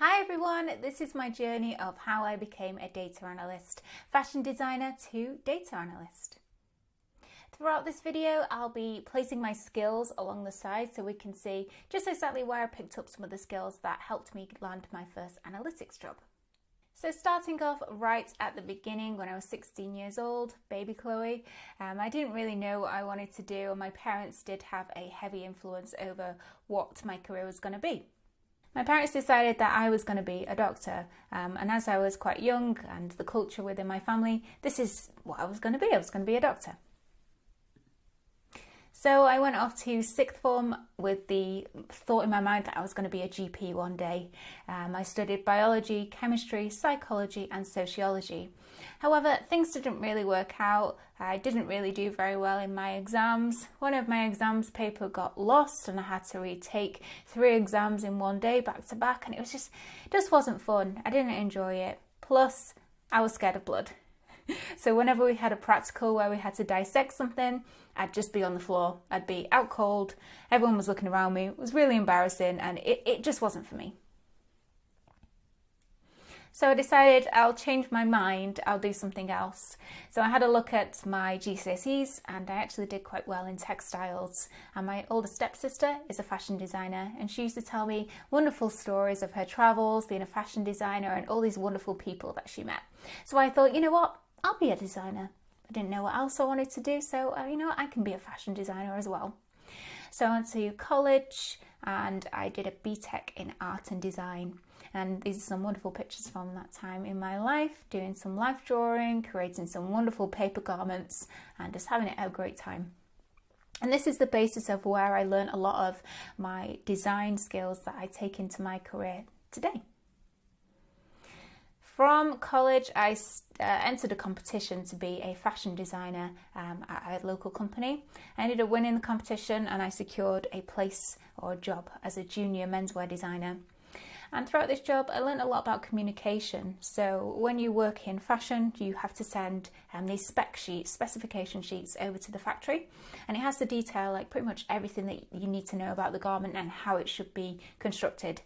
Hi everyone, this is my journey of how I became a data analyst, fashion designer to data analyst. Throughout this video, I'll be placing my skills along the side so we can see just exactly where I picked up some of the skills that helped me land my first analytics job. So starting off right at the beginning when I was 16 years old, baby Chloe, I didn't really know what I wanted to do, and my parents did have a heavy influence over what my career was going to be. My parents decided that I was going to be a doctor, and as I was quite young and the culture within my family, this is what I was going to be. I was going to be a doctor. So I went off to sixth form with the thought in my mind that I was going to be a GP one day. I studied biology, chemistry, psychology and sociology. However, things didn't really work out. I didn't really do very well in my exams. One of my exams paper got lost and I had to retake 3 exams in one day back to back, and it just wasn't fun. I didn't enjoy it. Plus, I was scared of blood. So whenever we had a practical where we had to dissect something, I'd just be on the floor. I'd be out cold. Everyone was looking around me. It was really embarrassing, and it just wasn't for me. So I decided I'll change my mind, I'll do something else. So I had a look at my GCSEs and I actually did quite well in textiles. And my older stepsister is a fashion designer, and she used to tell me wonderful stories of her travels, being a fashion designer and all these wonderful people that she met. So I thought, you know what, I'll be a designer. I didn't know what else I wanted to do, so I can be a fashion designer as well. So I went to college and I did a BTEC in art and design. And these are some wonderful pictures from that time in my life, doing some life drawing, creating some wonderful paper garments and just having a great time. And this is the basis of where I learned a lot of my design skills that I take into my career today. From college, I entered a competition to be a fashion designer at a local company. I ended up winning the competition and I secured a place or a job as a junior menswear designer. And throughout this job, I learned a lot about communication. So when you work in fashion, you have to send these specification sheets over to the factory. And it has to detail like pretty much everything that you need to know about the garment and how it should be constructed.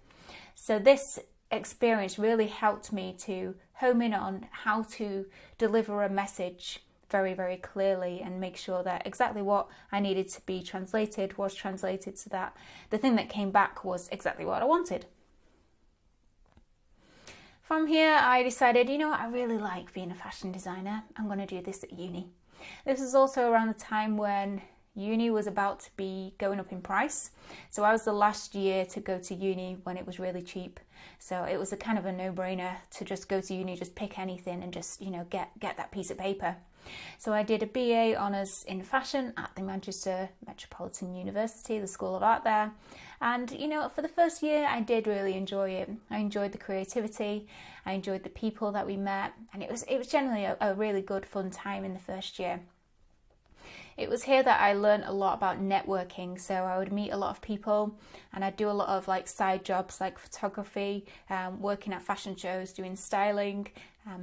So this experience really helped me to home in on how to deliver a message very, very clearly and make sure that exactly what I needed to be translated was translated so that the thing that came back was exactly what I wanted. From here, I decided, I really like being a fashion designer. I'm going to do this at uni. This was also around the time when uni was about to be going up in price. So I was the last year to go to uni when it was really cheap. So it was a kind of a no-brainer to just go to uni, just pick anything and just, get that piece of paper. So I did a BA Honours in Fashion at the Manchester Metropolitan University, the School of Art there. And, for the first year, I did really enjoy it. I enjoyed the creativity, I enjoyed the people that we met, and it was generally a really good, fun time in the first year. It was here that I learned a lot about networking. So I would meet a lot of people and I'd do a lot of side jobs like photography, working at fashion shows, doing styling,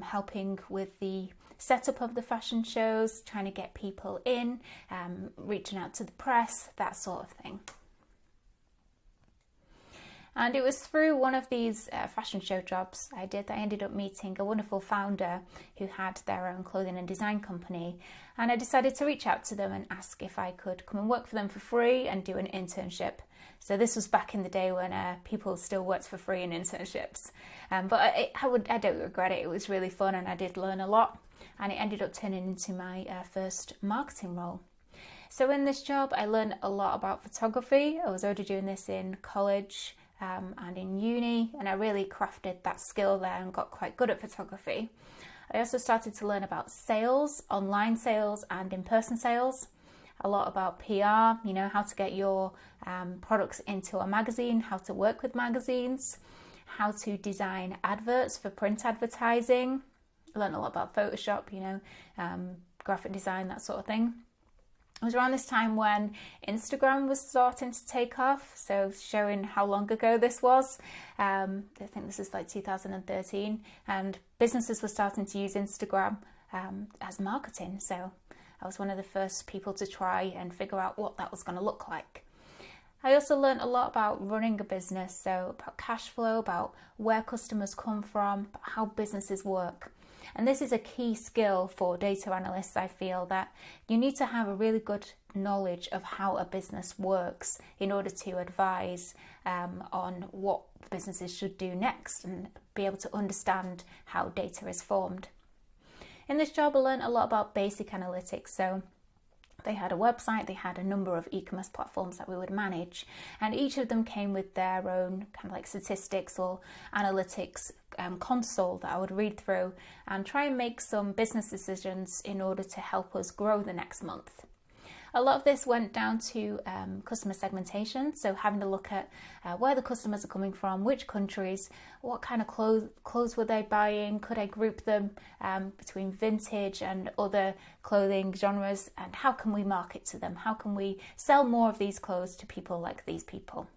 helping with the setup of the fashion shows, trying to get people in, reaching out to the press, that sort of thing. And it was through one of these fashion show jobs I did that I ended up meeting a wonderful founder who had their own clothing and design company. And I decided to reach out to them and ask if I could come and work for them for free and do an internship. So this was back in the day when people still worked for free in internships. But I don't regret it. It was really fun and I did learn a lot. And it ended up turning into my first marketing role. So in this job, I learned a lot about photography. I was already doing this in college and in uni, and I really crafted that skill there and got quite good at photography. I also started to learn about sales, online sales and in-person sales, a lot about PR, how to get your products into a magazine, how to work with magazines, how to design adverts for print advertising. I learned a lot about Photoshop, graphic design, that sort of thing. It was around this time when Instagram was starting to take off, so showing how long ago this was. I think this is like 2013, and businesses were starting to use Instagram as marketing. So I was one of the first people to try and figure out what that was going to look like. I also learned a lot about running a business, so about cash flow, about where customers come from, about how businesses work. And this is a key skill for data analysts. I feel that you need to have a really good knowledge of how a business works in order to advise on what businesses should do next and be able to understand how data is formed. In this job, I learned a lot about basic analytics. So they had a website, they had a number of e-commerce platforms that we would manage, and each of them came with their own kind of like statistics or analytics console that I would read through and try and make some business decisions in order to help us grow the next month. A lot of this went down to customer segmentation, so having a look at where the customers are coming from, which countries, what kind of clothes were they buying, could I group them between vintage and other clothing genres, and how can we market to them, how can we sell more of these clothes to people like these people.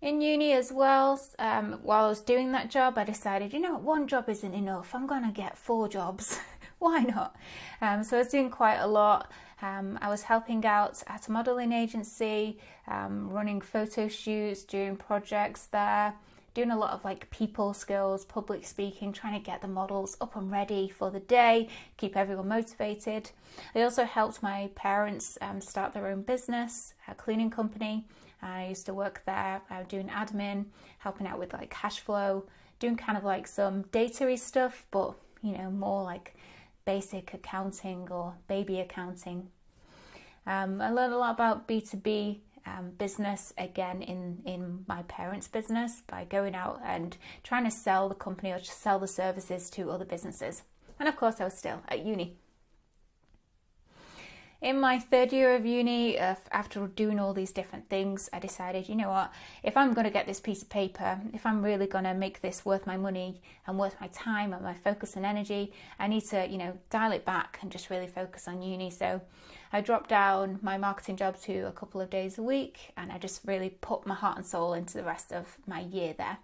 In uni as well, while I was doing that job, I decided, one job isn't enough, I'm going to get 4 jobs. Why not? So I was doing quite a lot. I was helping out at a modelling agency, running photo shoots, doing projects there, doing a lot of like people skills, public speaking, trying to get the models up and ready for the day, keep everyone motivated. I also helped my parents start their own business, a cleaning company. I used to work there doing admin, helping out with like cash flow, doing kind of like some data-y stuff, but more like basic accounting or baby accounting. I learned a lot about B2B business again in my parents' business by going out and trying to sell the company or just sell the services to other businesses. And of course I was still at uni. In my 3rd year of uni, after doing all these different things, I decided, if I'm going to get this piece of paper, if I'm really going to make this worth my money and worth my time and my focus and energy, I need to, dial it back and just really focus on uni. So I dropped down my marketing job to a couple of days a week, and I just really put my heart and soul into the rest of my year there.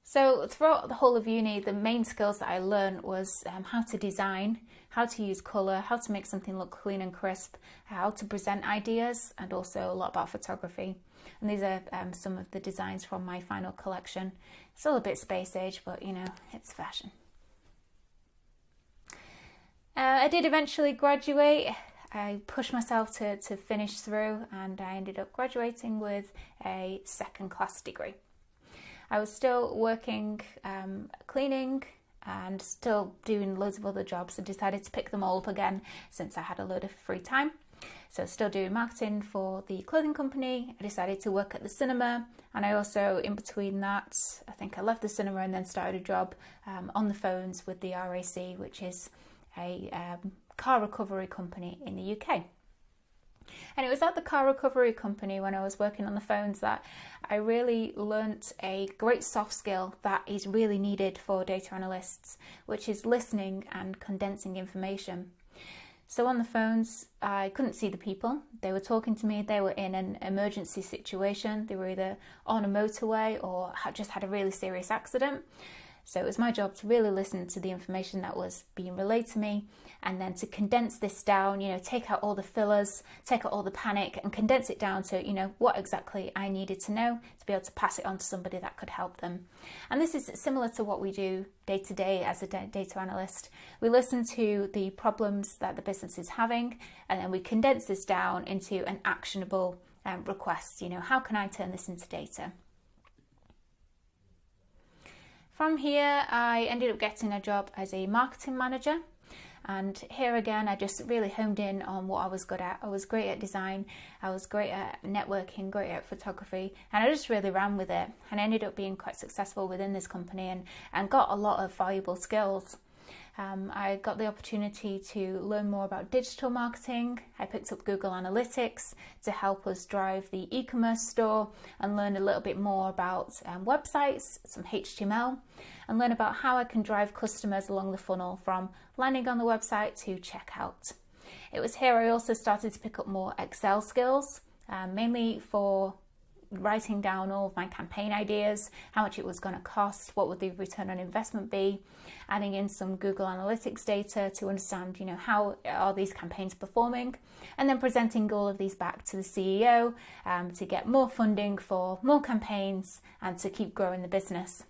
So throughout the whole of uni, the main skills that I learned was how to design, how to use colour, how to make something look clean and crisp, how to present ideas, and also a lot about photography. And these are some of the designs from my final collection. Still a bit space age, but it's fashion. I did eventually graduate. I pushed myself to finish through, and I ended up graduating with a 2nd class degree. I was still working cleaning and still doing loads of other jobs. I decided to pick them all up again since I had a load of free time. So still doing marketing for the clothing company. I decided to work at the cinema, and I also, in between that, I think I left the cinema and then started a job on the phones with the RAC, which is a car recovery company in the UK. And it was at the car recovery company when I was working on the phones that I really learnt a great soft skill that is really needed for data analysts, which is listening and condensing information. So on the phones, I couldn't see the people. They were talking to me. They were in an emergency situation. They were either on a motorway or had just had a really serious accident. So it was my job to really listen to the information that was being relayed to me, and then to condense this down, take out all the fillers, take out all the panic, and condense it down to, what exactly I needed to know to be able to pass it on to somebody that could help them. And this is similar to what we do day to day as a data analyst. We listen to the problems that the business is having, and then we condense this down into an actionable request. How can I turn this into data? From here, I ended up getting a job as a marketing manager. And here again, I just really honed in on what I was good at. I was great at design, I was great at networking, great at photography, and I just really ran with it. And I ended up being quite successful within this company and got a lot of valuable skills. I got the opportunity to learn more about digital marketing. I picked up Google Analytics to help us drive the e-commerce store and learn a little bit more about websites, some HTML, and learn about how I can drive customers along the funnel from landing on the website to checkout. It was here I also started to pick up more Excel skills, mainly for writing down all of my campaign ideas, how much it was going to cost, what would the return on investment be, adding in some Google Analytics data to understand, how are these campaigns performing, and then presenting all of these back to the CEO to get more funding for more campaigns and to keep growing the business.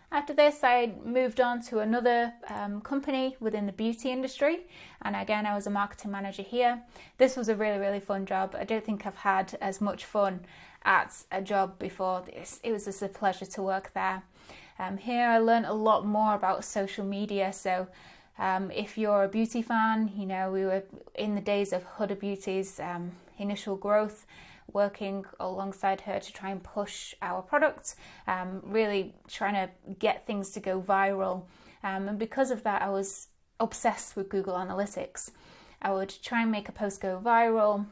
After this, I moved on to another company within the beauty industry. And again, I was a marketing manager here. This was a really, really fun job. I don't think I've had as much fun at a job before this. It was just a pleasure to work there. Here, I learned a lot more about social media. So if you're a beauty fan, we were in the days of Huda Beauty's initial growth, working alongside her to try and push our product, really trying to get things to go viral. And because of that, I was obsessed with Google Analytics. I would try and make a post go viral,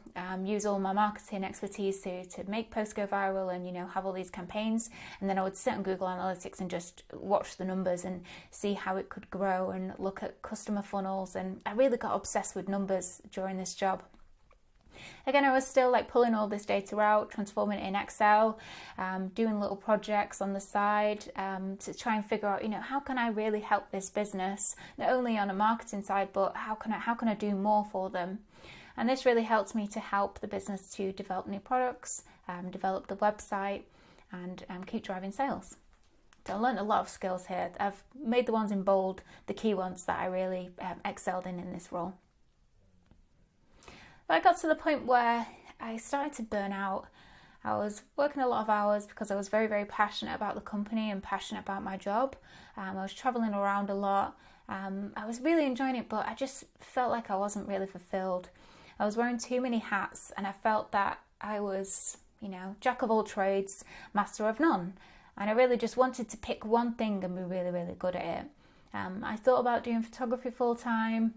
use all my marketing expertise to make posts go viral and, have all these campaigns. And then I would sit on Google Analytics and just watch the numbers and see how it could grow and look at customer funnels. And I really got obsessed with numbers during this job. Again, I was still pulling all this data out, transforming it in Excel, doing little projects on the side to try and figure out, how can I really help this business, not only on a marketing side, but how can I do more for them? And this really helped me to help the business to develop new products, develop the website, and keep driving sales. So I learned a lot of skills here. I've made the ones in bold, the key ones that I really excelled in this role. But I got to the point where I started to burn out. I was working a lot of hours because I was very, very passionate about the company and passionate about my job. I was traveling around a lot. I was really enjoying it, but I just felt like I wasn't really fulfilled. I was wearing too many hats and I felt that I was, jack of all trades, master of none. And I really just wanted to pick one thing and be really, really good at it. I thought about doing photography full time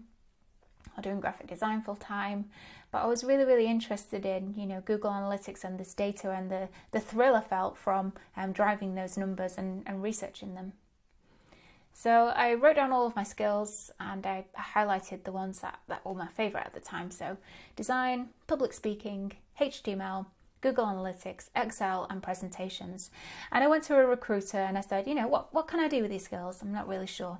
or doing graphic design full time, but I was really, really interested in, Google Analytics and this data and the thrill I felt from driving those numbers and researching them. So I wrote down all of my skills and I highlighted the ones that were my favorite at the time. So design, public speaking, HTML, Google Analytics, Excel, and presentations. And I went to a recruiter and I said, what can I do with these skills? I'm not really sure.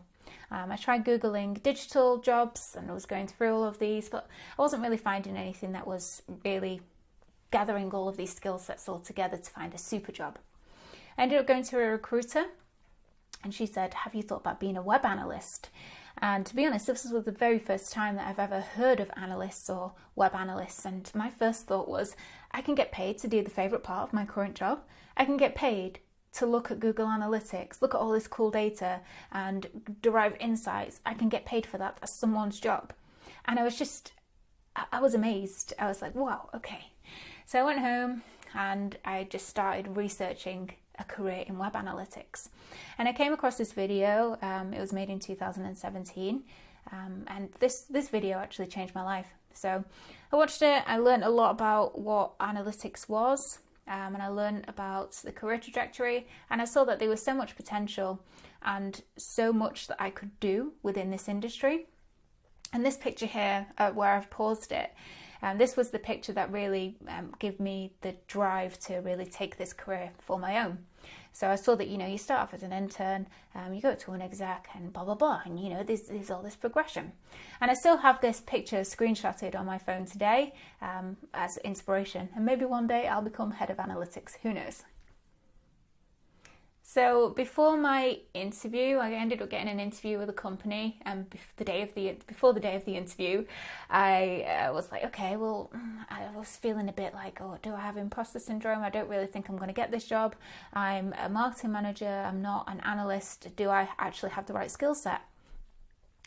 I tried Googling digital jobs and I was going through all of these, but I wasn't really finding anything that was really gathering all of these skill sets all together to find a super job. I ended up going to a recruiter and she said, have you thought about being a web analyst? And to be honest, this was the very first time that I've ever heard of analysts or web analysts. And my first thought was, I can get paid to do the favorite part of my current job. I can get paid to look at Google Analytics, look at all this cool data and derive insights. I can get paid for that. That's someone's job. And I was amazed. I was like, wow, okay. So I went home and I just started researching a career in web analytics. And I came across this video. It was made in 2017. And this video actually changed my life. So I watched it. I learned a lot about what analytics was. And I learned about the career trajectory, and I saw that there was so much potential and so much that I could do within this industry. And this picture here, where I've paused it, this was the picture that really gave me the drive to really take this career for my own. So I saw that, you start off as an intern, you go to an exec and blah, blah, blah. And, there's all this progression. And I still have this picture screenshotted on my phone today as inspiration. And maybe one day I'll become head of analytics. Who knows? So before my interview, I ended up getting an interview with a company, and before the day of the interview, I was like, okay, well, I was feeling a bit like, oh, do I have imposter syndrome? I don't really think I'm going to get this job. I'm a marketing manager. I'm not an analyst. Do I actually have the right skill set?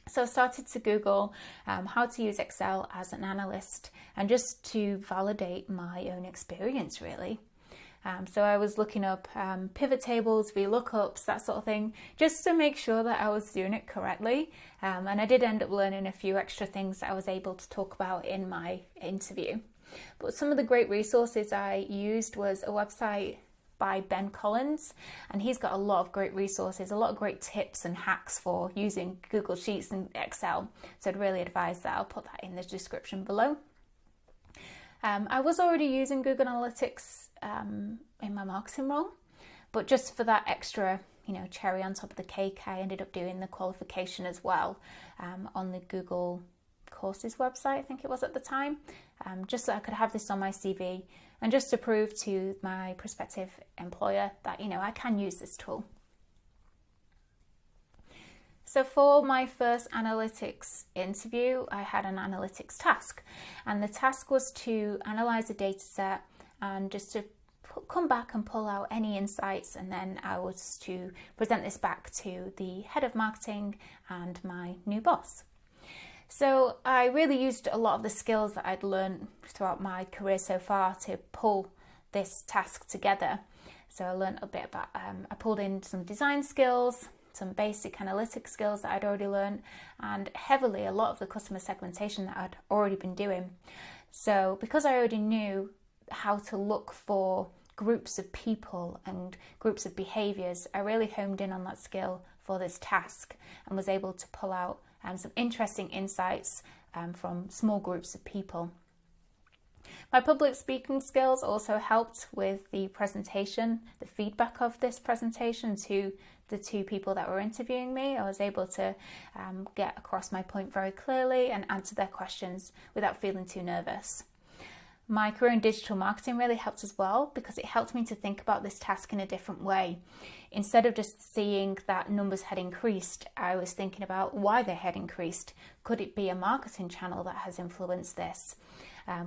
So I started to Google how to use Excel as an analyst, and just to validate my own experience, really. So I was looking up pivot tables, VLOOKUPs, that sort of thing, just to make sure that I was doing it correctly. And I did end up learning a few extra things that I was able to talk about in my interview. But some of the great resources I used was a website by Ben Collins, and he's got a lot of great resources, a lot of great tips and hacks for using Google Sheets and Excel. So I'd really advise that. I'll put that in the description below. I was already using Google Analytics in my marketing role, but just for that extra, cherry on top of the cake, I ended up doing the qualification as well on the Google Courses website, I think it was at the time, just so I could have this on my CV and just to prove to my prospective employer that, I can use this tool. So for my first analytics interview, I had an analytics task, and the task was to analyze a data set and just to come back and pull out any insights, and then I was to present this back to the head of marketing and my new boss. So I really used a lot of the skills that I'd learned throughout my career so far to pull this task together. So I learned a bit about, I pulled in some design skills, some basic analytic skills that I'd already learned, and heavily a lot of the customer segmentation that I'd already been doing. So because I already knew how to look for groups of people and groups of behaviours, I really honed in on that skill for this task and was able to pull out some interesting insights from small groups of people. My public speaking skills also helped with the presentation, the feedback of this presentation to the two people that were interviewing me. I was able to get across my point very clearly and answer their questions without feeling too nervous. My career in digital marketing really helped as well because it helped me to think about this task in a different way. Instead of just seeing that numbers had increased, I was thinking about why they had increased. Could it be a marketing channel that has influenced this?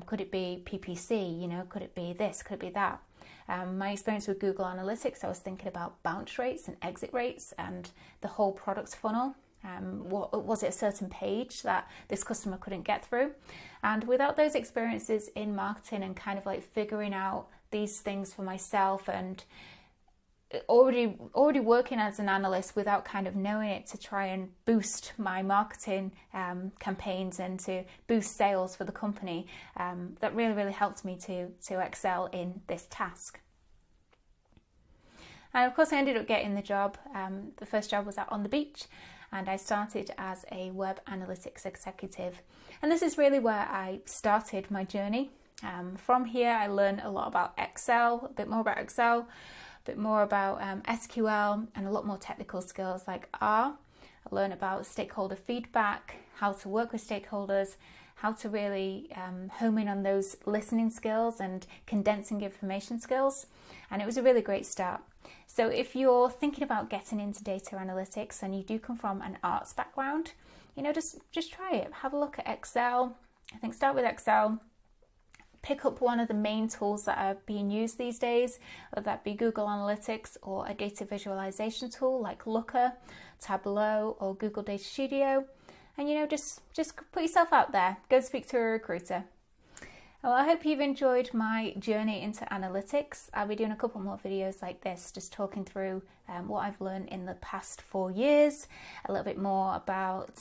Could it be PPC? Could it be this? Could it be that? My experience with Google Analytics, I was thinking about bounce rates and exit rates and the whole product funnel. Was it a certain page that this customer couldn't get through? And without those experiences in marketing and kind of like figuring out these things for myself and already working as an analyst without kind of knowing it to try and boost my marketing campaigns and to boost sales for the company, that really helped me to excel in this task. And of course I ended up getting the job. The first job was out on the beach, and I started as a web analytics executive. And this is really where I started my journey. From here I learned a lot about Excel, a bit more about Excel, a bit more about SQL, and a lot more technical skills like R. I learned about stakeholder feedback, how to work with stakeholders, how to really home in on those listening skills and condensing information skills. And it was a really great start. So if you're thinking about getting into data analytics and you do come from an arts background, just try it. Have a look at Excel. I think start with Excel. Pick up one of the main tools that are being used these days, whether that be Google Analytics or a data visualization tool like Looker, Tableau, or Google Data Studio. And just put yourself out there. Go speak to a recruiter. Well, I hope you've enjoyed my journey into analytics. I'll be doing a couple more videos like this, just talking through what I've learned in the past 4 years, a little bit more about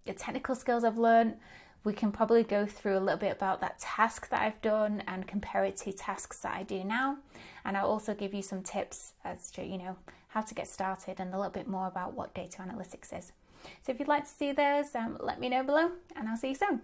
the technical skills I've learned. We can probably go through a little bit about that task that I've done and compare it to tasks that I do now. And I'll also give you some tips as to, how to get started and a little bit more about what data analytics is. So if you'd like to see those, let me know below, and I'll see you soon.